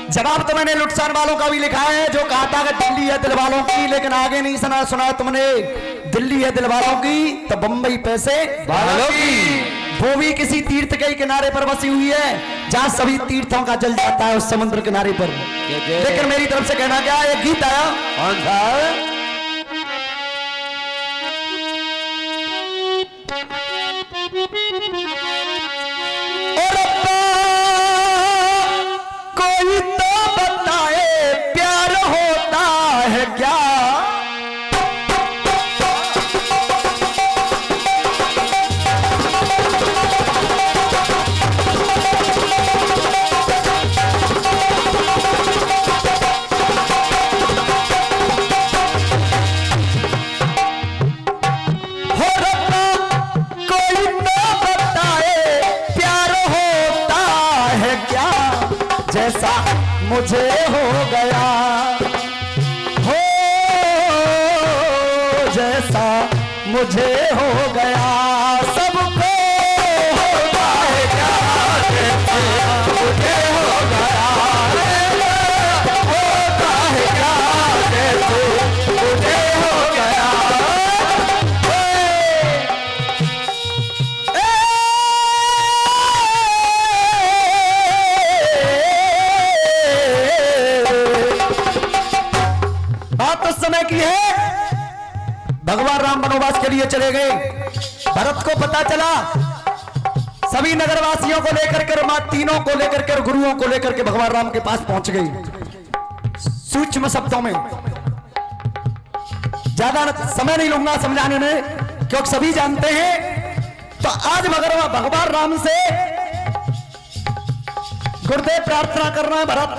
जवाब तो मैंने लुटसान वालों का भी लिखा है, जो कहा था कि दिल्ली है दिल वालों की, लेकिन आगे नहीं सुना तुमने दिल्ली है दिल वालों की तो बंबई पैसे वालों की। वो भी किसी तीर्थ के किनारे पर बसी हुई है जहां सभी तीर्थों का जल जाता है, उस समुद्र किनारे पर। लेकिन मेरी तरफ से कहना क्या, एक गीत आया, कौन सा? कोई तो बताए प्यार होता है क्या? जैसा मुझे हो गया हो, जैसा मुझे हो गया, सबको होता है क्या? जैसा मुझे हो गया होता है क्या? जैसे मुझे हो गया। समय की है, भगवान राम वनवास के लिए चले गए। भरत को पता चला, सभी नगरवासियों को लेकर के, तीनों को लेकर के, गुरुओं को लेकर के भगवान राम के पास पहुंच गई। सूक्ष्म शब्दों में, ज्यादा समय नहीं लूंगा समझाने में, क्योंकि सभी जानते हैं। तो आज भगवान राम से गुरुदेव प्रार्थना कर रहा है भरत,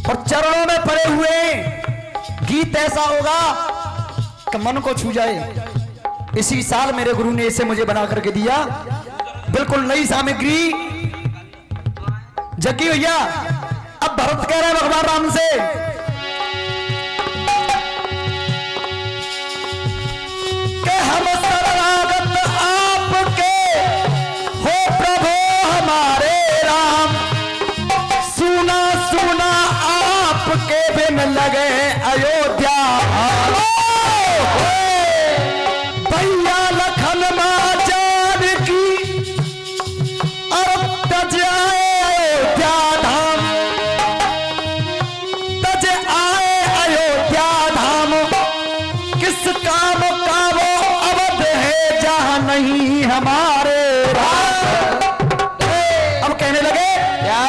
और चरणों में पड़े हुए गीत ऐसा होगा कि मन को छू जाए। इसी साल मेरे गुरु ने इसे मुझे बना करके दिया, बिल्कुल नई सामग्री। जकी भैया, अब भरत कह रहे हैं भगवान राम से, कि हम शरणागत आपके हो प्रभु हमारे राम, सुना सुना आपके बिन लगे अयोध्या, भैया लखन मां जानकी और तज आए अयोध्या धाम, तज आए अयोध्या धाम, किस काम का वो अवध है जहां नहीं हमारे राम। अब कहने लगे क्या?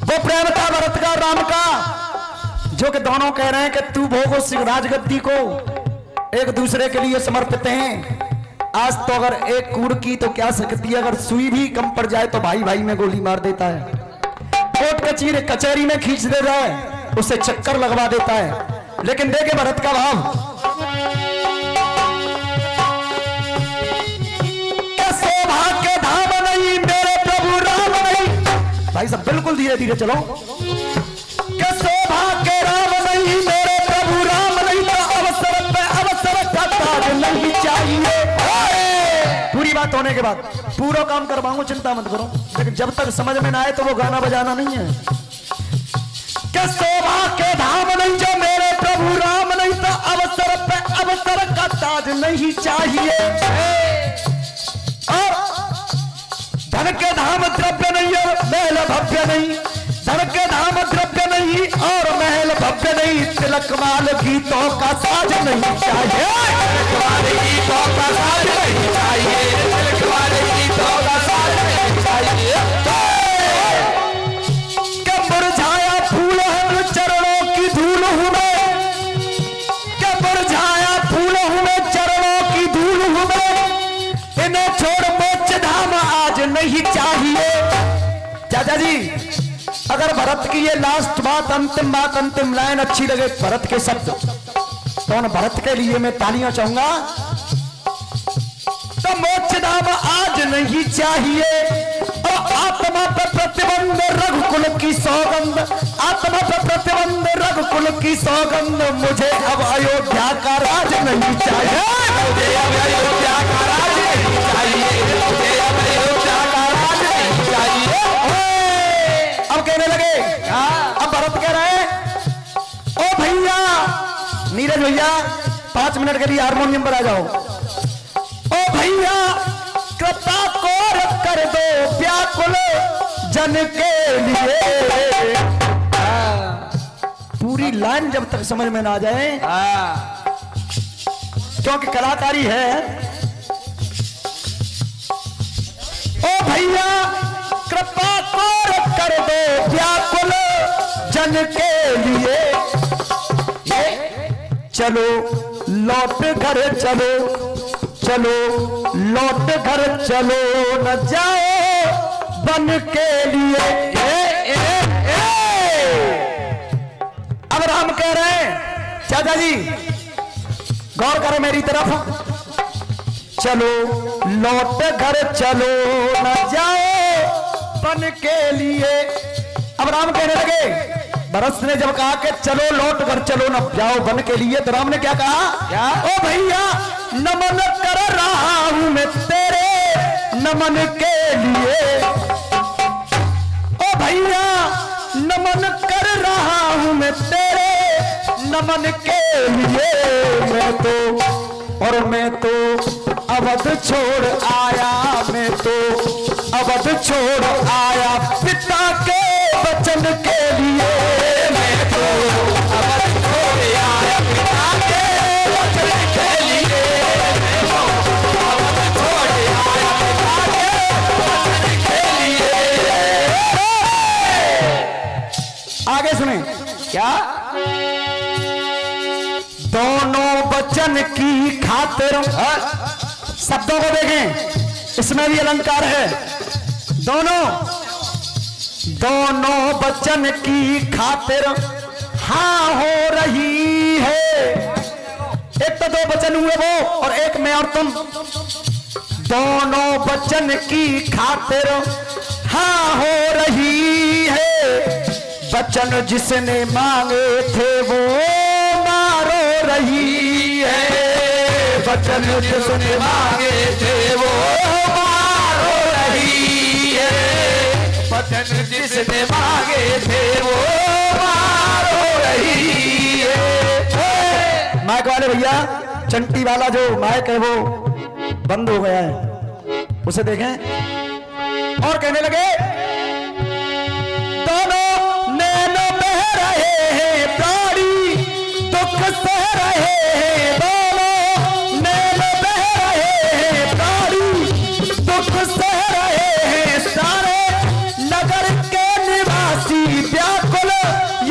वो प्रेम था भरत का राम का, जो कि दोनों कह रहे हैं कि तू भोगो सिंह राजगद्दी को, एक दूसरे के लिए समर्पित हैं। आज तो अगर एक कूड़ की तो क्या सकती है, अगर सुई भी कम पड़ जाए तो भाई भाई में गोली मार देता है, कोर्ट कचहरी में खींच देता है, उसे चक्कर लगवा देता है। लेकिन देखे भरत का भाव, शोभा के धाम नहीं मेरे प्रभु राम नहीं। भाई साहब बिल्कुल धीरे धीरे चलो। के शोभा के राम नहीं मेरे प्रभु राम नहीं, तो अवसर पे अवसर का ताज नहीं चाहिए। पूरी बात होने के बाद पूरा काम करवाऊंगा, चिंता मत करो, लेकिन जब तक समझ में ना आए तो वो गाना बजाना नहीं है। के शोभा के धाम नहीं जो मेरे प्रभु राम नहीं, तो अवसर पे अवसर का ताज नहीं चाहिए। और धन के धाम द्रव्य नहीं और महल भव्य नहीं, धन के धाम द्रव्य नहीं और महल भव्य नहीं, तिलक माल गीतों का साज नहीं चाहिए। तिलक वाले गीतों का साज नहीं चाहिए, तिलक वाले गीतों का साज नहीं चाहिए। के मुरझाया फूल हूँ चरणों की धूल हूँ मैं, के मुरझाया फूल हूँ मैं चरणों की धूल हूँ मैं, इन्हें छोड़ मोक्ष धाम आज नहीं चाहिए। चाचा जी, अगर भरत की ये लास्ट बात, अंतिम लाइन अच्छी लगे, भरत के शब्द, तो उन भरत के लिए मैं तालियां चाहूंगा। तो मोक्ष धाम आज नहीं चाहिए, और आत्मा पर प्रतिबंध रघुकुल की सौगंध, आत्मा पर प्रतिबंध रघुकुल की सौगंध, मुझे अब अयोध्या का राज नहीं चाहिए, मुझे अब अयोध्या का राज नहीं चाहिए, मुझे अब अयोध्या का राज नहीं चाहिए। नीरज भैया 5 मिनट के लिए हारमोनियम पर आ जाओ। ओ भैया कृपा को कर दो व्याकुल जन के लिए। पूरी लाइन जब तक समझ में ना आ जाए, क्योंकि कलाकारी है। ओ भैया कृपा कर दो व्याकुल जन के लिए। चलो लौट घर चलो, चलो लौट घर चलो, न जाओ बन के लिए। अब राम कह रहे हैं चाचा जी, गौर करें मेरी तरफ। चलो लौट घर चलो, न जाओ बन के लिए। अब राम कहने लगे, भरत ने जब कहा कि चलो लौट कर चलो न जाओ बन के लिए, तो राम ने क्या कहा? क्या? ओ भैया नमन कर रहा हूं मैं तेरे नमन के लिए। ओ भैया नमन कर रहा हूं मैं तेरे नमन के लिए। मैं तो अवध छोड़ आया, मैं तो अवध छोड़ आया पिता के वचन के लिए। मैं तो अवध छोड़ आया पिता के वचन के लिए। मैं तो अवध छोड़ आया पिता के वचन के लिए। आगे सुने क्या? दोनों वचन की खातिर, शब्दों को देखें, इसमें भी अलंकार है। दोनों वचन की खातिर हाँ हो रही है। एक तो 2 वचन हुए वो, और एक मैं और तुम। दोनों वचन की खातिर हाँ हो रही है। वचन जिसने मांगे थे वो मारो रही है। वचन जिसने मांगे थे वो मारो रही है। वचन जिसने मांगे थे वो मारो रही है। माइक वाले भैया, चंटी वाला जो माइक है वो बंद हो गया है, उसे देखें। और कहने लगे, दोनों नैन बह रहे हैं प्राणी दुख सह रहे हैं। दोनों नैन बह रहे हैं प्राणी दुख सह रहे हैं। सारे नगर के निवासी व्याकुल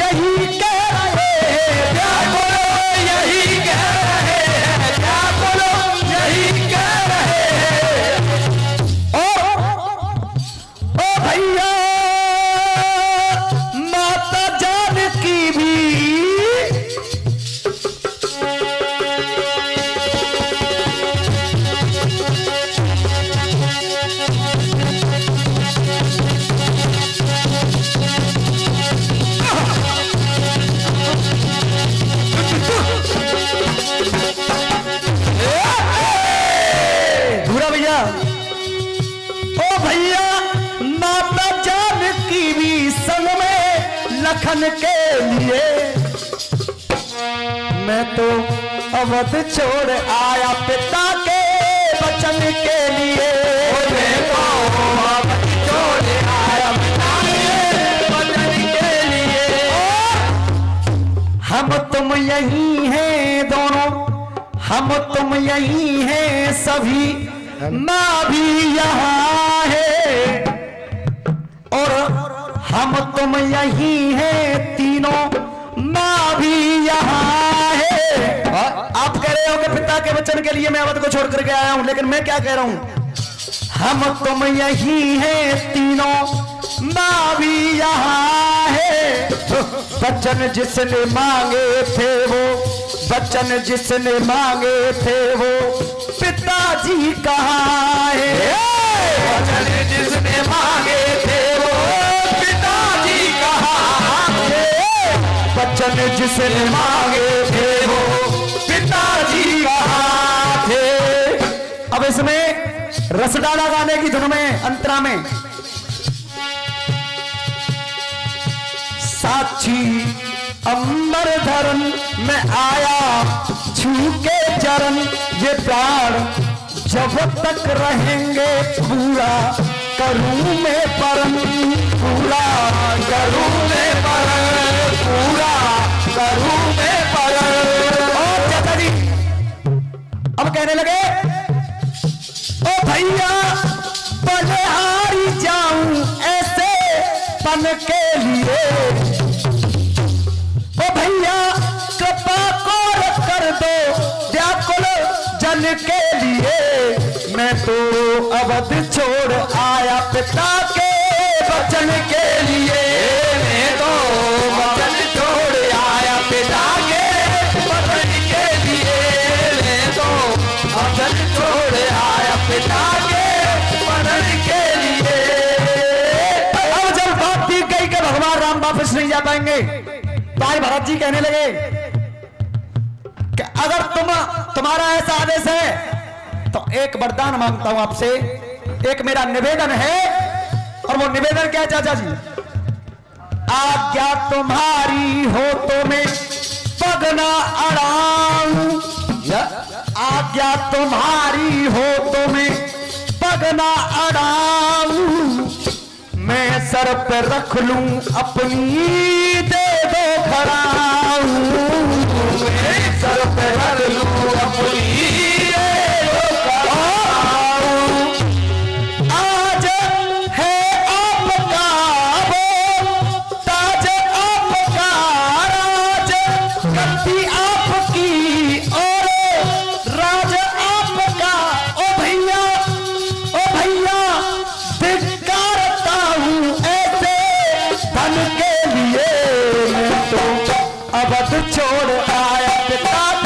यही कह रहे हैं। व्याकुल यही कह रहे हैं। व्याकुल यही कह रहे हैं। ओ भैया माता जानकी भी लखन के लिए। मैं तो अवध छोड़ आया पिता के वचन के लिए। मैं तो अवध छोड़ आया पिता के वचन के लिए। हम तुम यही हैं दोनों, हम तुम यही हैं सभी, माँ भी यहाँ है। और हम तुम यही हैं तीनों, माँ भी यहाँ है। आप कह रहे हो कि पिता के वचन के लिए मैं अवध को छोड़ करके आया हूं, लेकिन मैं क्या कह रहा हूं? हम तुम यही हैं तीनों, माँ भी यहाँ है। वचन जिसने मांगे थे वो, वचन जिसने मांगे थे वो पिताजी कहाँ है। वचन जिसने मांगे थे वो पिताजी कहाँ है। वचन जिसने मांगे थे वो पिताजी कहाँ थे। अब इसमें रस डाला गाने की धुन में, अंतरा में। साक्षी अमर धरन मैं आया छू के चरण, ये प्राण जब तक रहेंगे पूरा करूं मैं परम, पूरा करूं मैं परम, पूरा करूं मैं परम। और चाचा जी अब कहने लगे, ओ भैया बलिहारी जाऊं ऐसे पन के लिए, ओ भैया कृपा को कर दो व्याकुल जन के लिए, मैं तो अवध छोड़ आया पिता के वचन के लिए, मैं तो वचन छोड़ आया पिता के वचन के लिए, मैं तो वचन छोड़ आया पिता के वचन के लिए। अब जब बात ठीक गई कि भगवान राम वापस नहीं जा पाएंगे, भाई भरत जी कहने लगे कि अगर तुम्हारा ऐसा आदेश है तो एक वरदान मांगता हूं आपसे, एक मेरा निवेदन है। और वो निवेदन क्या है चाचा जी? आज्ञा तुम्हारी हो तो मैं पग ना अड़ाऊं, आज्ञा तुम्हारी हो तो मैं पग ना अड़ाऊं, मैं सर पे रख लूं अपनी दे दो खड़ाऊं, मैं सर पे रख लूं अपनी छोड़ आया पिता